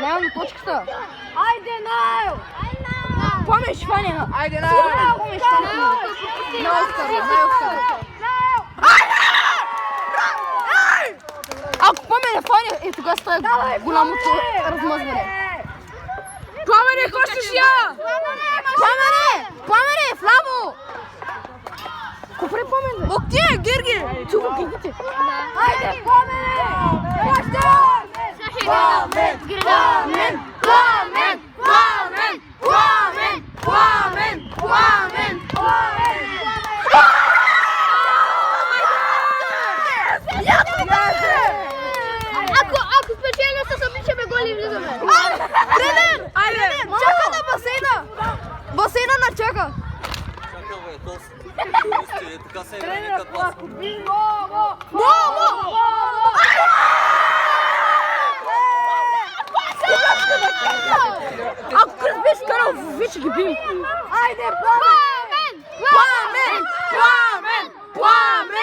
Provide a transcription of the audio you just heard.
Nemam точката. Айде, Найл! Пламен Шванина. Айде, Сигурно Найл! Пламен Шванина. Най-остария. Ако Пламен е фани, тогава става голямото размазване. Пламене, хващаш я! Пламене, вляво! Купре Пламен, бе. Локти, Гирги! Чува гигите. Айде, Пламене! Пламен! Пламен! Пламен! Пламен! Пламен! Пламен! Пламен! Ако спечеля се събличаме голи и влизаме. Тренер! Айде! Чака на басейна! Басейна на чака! Чакал бе, толси. Така се играе като вас. Ако Кръс беше карал, вече ги бил. Айде, Пламен! Пламен! Пламен! Пламен!